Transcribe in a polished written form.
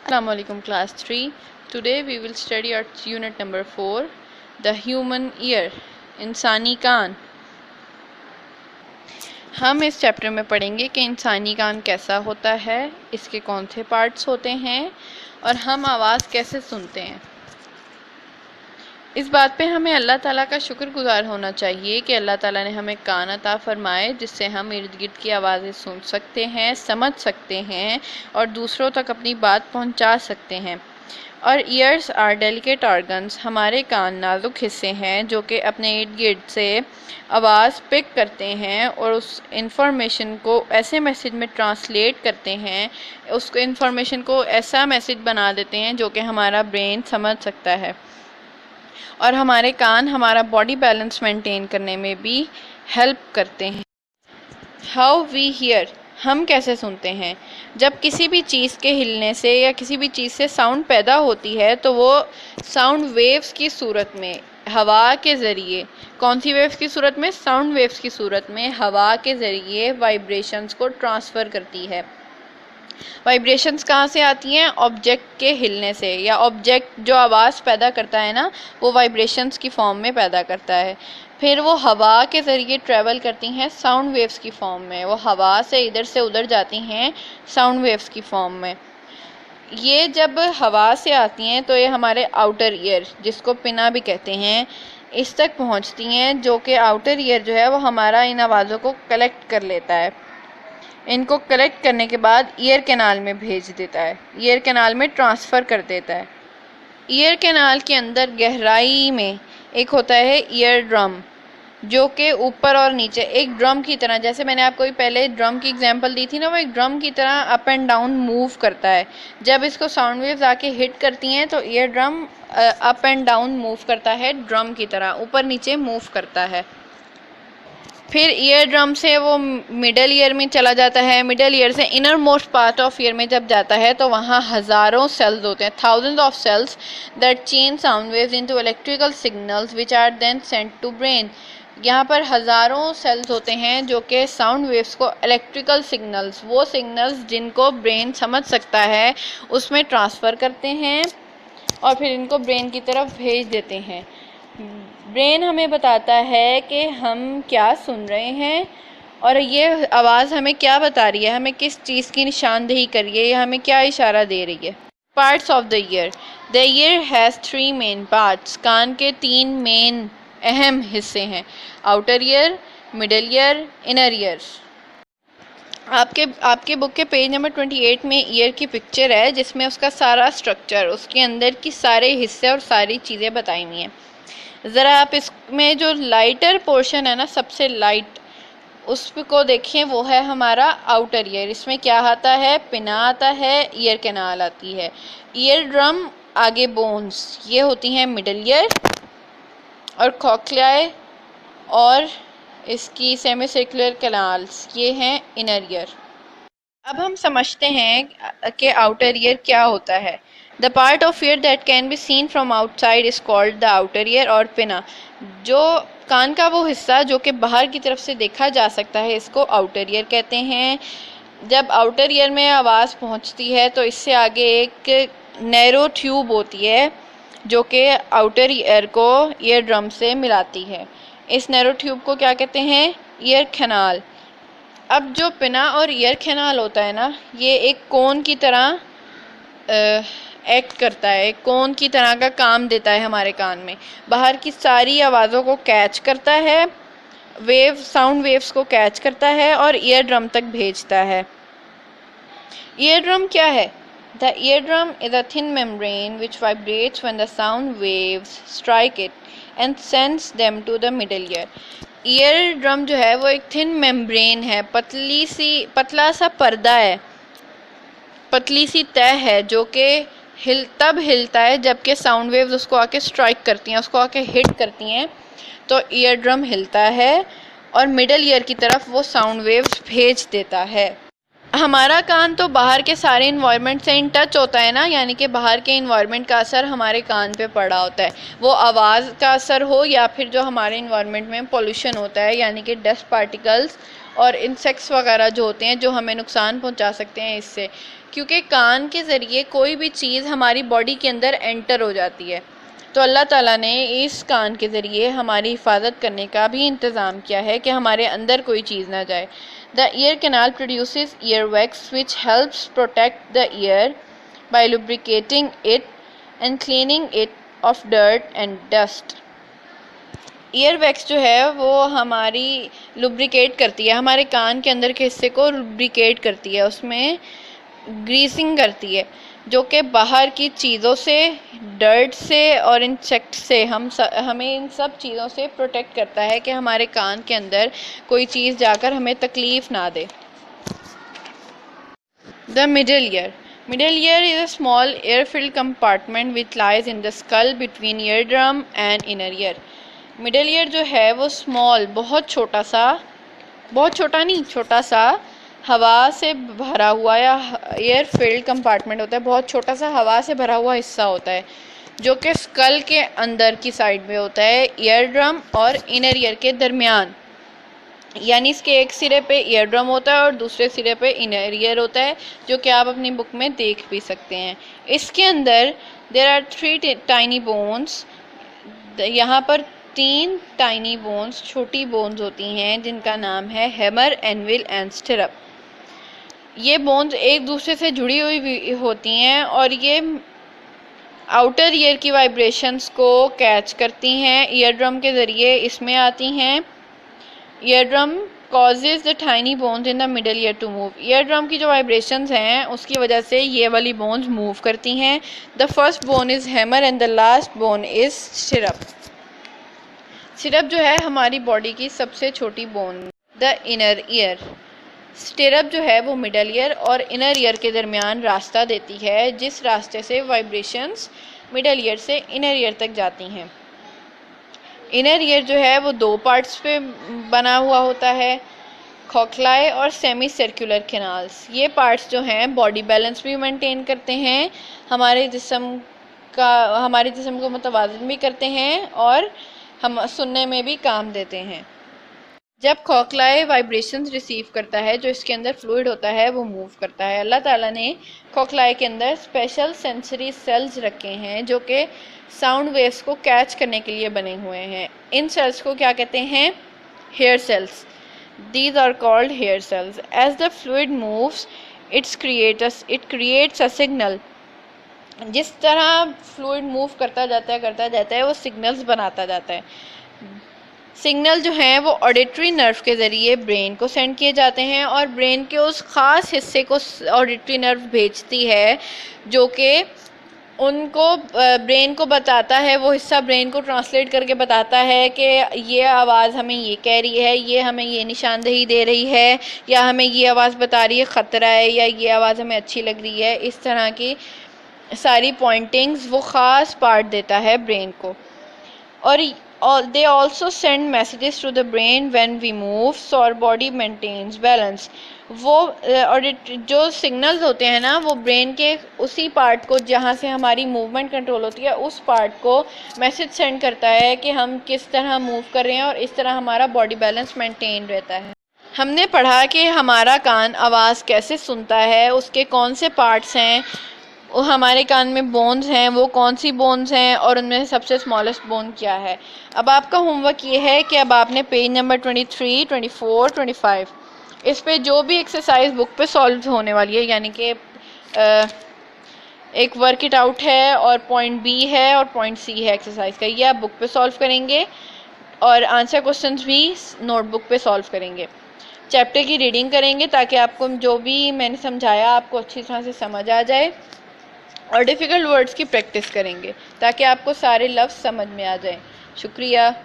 Assalamualaikum class 3. Today we will study our unit number 4, the human ear, इंसानी कान। हम इस chapter में पढ़ेंगे कि इंसानी कान कैसा होता है, इसके कौन से पार्ट्स होते हैं और हम आवाज़ कैसे सुनते हैं। इस बात पे हमें अल्लाह ताला का शुक्रगुजार होना चाहिए कि अल्लाह ताला ने हमें कान अता फरमाए जिससे हम इर्द गिर्द की आवाज़ें सुन सकते हैं, समझ सकते हैं और दूसरों तक अपनी बात पहुंचा सकते हैं। और ईयर्स आर डेलिकेट ऑर्गन्स, हमारे कान नाजुक हिस्से हैं जो कि अपने इर्द गिर्द से आवाज़ पिक करते हैं और उस इंफॉर्मेशन को ऐसे मैसेज में ट्रांसलेट करते हैं, उस इंफॉर्मेशन को ऐसा मैसेज बना देते हैं जो कि हमारा ब्रेन समझ सकता है। और हमारे कान हमारा बॉडी बैलेंस मेंटेन करने में भी हेल्प करते हैं। हाउ वी हियर, हम कैसे सुनते हैं। जब किसी भी चीज़ के हिलने से या किसी भी चीज़ से साउंड पैदा होती है तो वो साउंड वेव्स की सूरत में हवा के ज़रिए, कौन सी वेव्स की सूरत में, साउंड वेव्स की सूरत में हवा के ज़रिए वाइब्रेशंस को ट्रांसफ़र करती है। वाइब्रेशंस कहाँ से आती हैं, ऑब्जेक्ट के हिलने से, या ऑब्जेक्ट जो आवाज़ पैदा करता है ना वो वाइब्रेशंस की फॉर्म में पैदा करता है। फिर वो हवा के ज़रिए ट्रैवल करती हैं साउंड वेव्स की फॉर्म में, वो हवा से इधर से उधर जाती हैं साउंड वेव्स की फॉर्म में। ये जब हवा से आती हैं तो ये हमारे आउटर ईयर, जिसको पिना भी कहते हैं, इस तक पहुंचती हैं, जो कि आउटर ईयर जो है वो हमारा इन आवाज़ों को कलेक्ट कर लेता है। इनको कलेक्ट करने के बाद ईयर कैनाल में भेज देता है, ईयर कैनाल में ट्रांसफ़र कर देता है। ईयर कैनाल के अंदर गहराई में एक होता है ईयर ड्रम, जो कि ऊपर और नीचे एक ड्रम की तरह, जैसे मैंने आपको पहले ड्रम की एग्जांपल दी थी ना, वो एक ड्रम की तरह अप एंड डाउन मूव करता है। जब इसको साउंड वेव्स आके हिट करती हैं तो ear drum up and down move करता है, ड्रम की तरह ऊपर नीचे मूव करता है। फिर ईयर ड्रम से वो मिडल ईयर में चला जाता है, मिडल ईयर से inner most part of year में जब जाता है तो वहाँ हज़ारों सेल्स होते हैं, thousands of cells that change sound waves into electrical signals which are then sent to brain. यहाँ पर हज़ारों सेल्स होते हैं जो कि साउंड वेव्स को इलेक्ट्रिकल सिग्नल्स, वो सिग्नल्स जिनको ब्रेन समझ सकता है, उसमें ट्रांसफ़र करते हैं और फिर इनको ब्रेन की तरफ भेज देते हैं। ब्रेन हमें बताता है कि हम क्या सुन रहे हैं और ये आवाज़ हमें क्या बता रही है, हमें किस चीज़ की निशानदेही कर रही है, या हमें क्या इशारा दे रही है। Parts of the ear, the ear has 3 main parts, कान के 3 मेन अहम हिस्से हैं, outer ear, middle ear, inner ear. आपके बुक के पेज नंबर 28 में ईयर की पिक्चर है जिसमें उसका सारा स्ट्रक्चर, उसके अंदर की सारे हिस्से और सारी चीज़ें बताई हुई हैं। ज़रा आप इसमें जो लाइटर पोर्शन है ना, सबसे लाइट, उसको देखिए, वो है हमारा आउटर ईयर। इसमें क्या आता है, पिना आता है, ईयर कैनाल आती है, ईयर ड्रम, आगे बोन्स, ये होती हैं मिडल ईयर, और कॉक्लियाई और इसकी सेमी सर्कुलर कैनाल्स, ये हैं इनर ईयर। अब हम समझते हैं कि आउटर ईयर क्या होता है। The part of year that can be seen from outside is called the outer ear, और पिना, जो कान का वो हिस्सा जो कि बाहर की तरफ से देखा जा सकता है, इसको आउटर ईयर कहते हैं। जब आउटर ईयर में आवाज़ पहुंचती है तो इससे आगे एक नैरो ट्यूब होती है जो कि आउटर ईयर को ईयर ड्रम से मिलाती है। इस नैरो ट्यूब को क्या कहते हैं, ईयर कैनाल। अब जो पिना और ईयर कैनाल होता है ना, ये एक कोन की तरह एक्ट करता है, कोन की तरह का काम देता है हमारे कान में, बाहर की सारी आवाज़ों को कैच करता है, साउंड वेव्स को कैच करता है और ईयर ड्रम तक भेजता है। ईयर ड्रम क्या है, the ear drum is a thin membrane which vibrates when the sound waves strike it and sends them to the middle ear. Ear drum जो है वो एक थिन मेम्ब्रेन है, पतला सा पर्दा है, पतली सी तह है, जो कि तब हिलता है जबकि साउंड वेव्स उसको आके स्ट्राइक करती हैं, उसको आके हिट करती हैं, तो ईयर ड्रम हिलता है और मिडल ईयर की तरफ वो साउंड वेव्स भेज देता है। हमारा कान तो बाहर के सारे इन्वायरमेंट से इन टच होता है ना, यानी कि बाहर के इन्वायरमेंट का असर हमारे कान पे पड़ा होता है, वो आवाज़ का असर हो या फिर जो हमारे इन्वायरमेंट में पोल्यूशन होता है, यानी कि डस्ट पार्टिकल्स और इंसेक्ट्स वगैरह जो होते हैं जो हमें नुकसान पहुंचा सकते हैं इससे। क्योंकि कान के ज़रिए कोई भी चीज़ हमारी बॉडी के अंदर एंटर हो जाती है। तो अल्लाह ताला ने इस कान के ज़रिए हमारी हिफाजत करने का भी इंतज़ाम किया है कि हमारे अंदर कोई चीज़ ना जाए। The ear canal produces ear wax which helps protect the ear by lubricating it and cleaning it of dirt and dust. Ear wax जो है वो हमारी लुब्रिकेट करती है, हमारे कान के अंदर के हिस्से को लुब्रिकेट करती है, उसमें ग्रीसिंग करती है, जो कि बाहर की चीज़ों से, डर्ट से और इंसेक्ट से हमें इन सब चीज़ों से प्रोटेक्ट करता है कि हमारे कान के अंदर कोई चीज़ जाकर हमें तकलीफ़ ना दे। The middle ear is a small air filled compartment which lies in the skull between eardrum and inner ear. Middle ear जो है वो स्मॉल, बहुत छोटा सा हवा से भरा हुआ या एयर फिल्ड कंपार्टमेंट होता है, बहुत छोटा सा हवा से भरा हुआ हिस्सा होता है जो कि स्कल के अंदर की साइड में होता है, ईयर ड्रम और इनर ईयर के दरमियान। यानी इसके एक सिरे पे ईयर ड्रम होता है और दूसरे सिरे पे इनर ईयर होता है, जो कि आप अपनी बुक में देख भी सकते हैं। इसके अंदर देयर आर 3 टाइनी बोन्स। यहाँ पर 3 टाइनी बोन्स, छोटी बोन्स होती हैं, जिनका नाम है हैमर, एनविल एंड स्टिरअप। ये बोन्स एक दूसरे से जुड़ी हुई होती हैं और ये आउटर ईयर की वाइब्रेशंस को कैच करती हैं, ईयर ड्रम के ज़रिए इसमें आती हैं। Ear drum causes the tiny bones in the middle ear to move. Ear drum की जो वाइब्रेशंस हैं उसकी वजह से ये वाली बोन्स मूव करती हैं। The first bone is hammer and the last bone is stirrup. Stirrup जो है हमारी बॉडी की सबसे छोटी bone. The inner ear, stirrup जो है वो मिडल ईयर और इनर ईयर के दरमियान रास्ता देती है, जिस रास्ते से वाइब्रेशंस मिडल ईयर से इनर ईयर तक जाती हैं। इनर ईयर जो है वो 2 पार्ट्स पे बना हुआ होता है, खोखलाए और सेमी सर्कुलर कैनाल्स। ये पार्ट्स जो हैं बॉडी बैलेंस भी मेंटेन करते हैं, हमारे जिस्म को मुतवाज़िन भी करते हैं और हम सुनने में भी काम देते हैं। जब खोखलाए वाइब्रेशंस रिसीव करता है, जो इसके अंदर फ्लूइड होता है वो मूव करता है। अल्लाह ताला ने खोखलाए के अंदर स्पेशल सेंसरी सेल्स रखे हैं जो कि साउंड वेव्स को कैच करने के लिए बने हुए हैं। इन सेल्स को क्या कहते हैं? Hair cells. These are called hair cells. As the fluid moves it creates a signal. जिस तरह फ्लूइड मूव करता जाता है वो सिग्नल्स बनाता जाता है। सिग्नल जो हैं वो ऑडिटरी नर्व के ज़रिए ब्रेन को सेंड किए जाते हैं और ब्रेन के उस ख़ास हिस्से को ऑडिटरी नर्व भेजती है, जो कि उनको ब्रेन को बताता है, वो हिस्सा ब्रेन को ट्रांसलेट करके बताता है कि ये आवाज़ हमें ये कह रही है, ये हमें ये निशानदेही दे रही है, या हमें ये आवाज़ बता रही है ख़तरा है, या ये आवाज़ हमें अच्छी लग रही है। इस तरह की सारी पॉइंटिंग्स वो ख़ास पार्ट देता है ब्रेन को। और they also send messages to the brain when we move, so our body maintains balance। वो जो सिग्नल्स होते हैं ना, वो ब्रेन के उसी पार्ट को जहाँ से हमारी मूवमेंट कंट्रोल होती है, उस पार्ट को मैसेज सेंड करता है कि हम किस तरह मूव कर रहे हैं और इस तरह हमारा बॉडी बैलेंस मेंटेन रहता है। हमने पढ़ा कि हमारा कान आवाज़ कैसे सुनता है, उसके कौन से पार्ट्स हैं, वो हमारे कान में बोन्स हैं, वो कौन सी बोन्स हैं और उनमें सबसे स्मॉलेस्ट बोन क्या है। अब आपका होमवर्क ये है कि अब आपने पेज नंबर 23, 24, 25 इस पे जो भी एक्सरसाइज बुक पे सॉल्व होने वाली है, यानी कि एक वर्क इट आउट है और पॉइंट बी है और पॉइंट सी है एक्सरसाइज का, ये आप बुक पे सॉल्व करेंगे और आंसर क्वेश्चंस भी नोटबुक पे सॉल्व करेंगे। चैप्टर की रीडिंग करेंगे ताकि आपको जो भी मैंने समझाया आपको अच्छी तरह से समझ आ जाए, और डिफ़िकल्ट वर्ड्स की प्रैक्टिस करेंगे ताकि आपको सारे लफ्ज़ समझ में आ जाएं। शुक्रिया।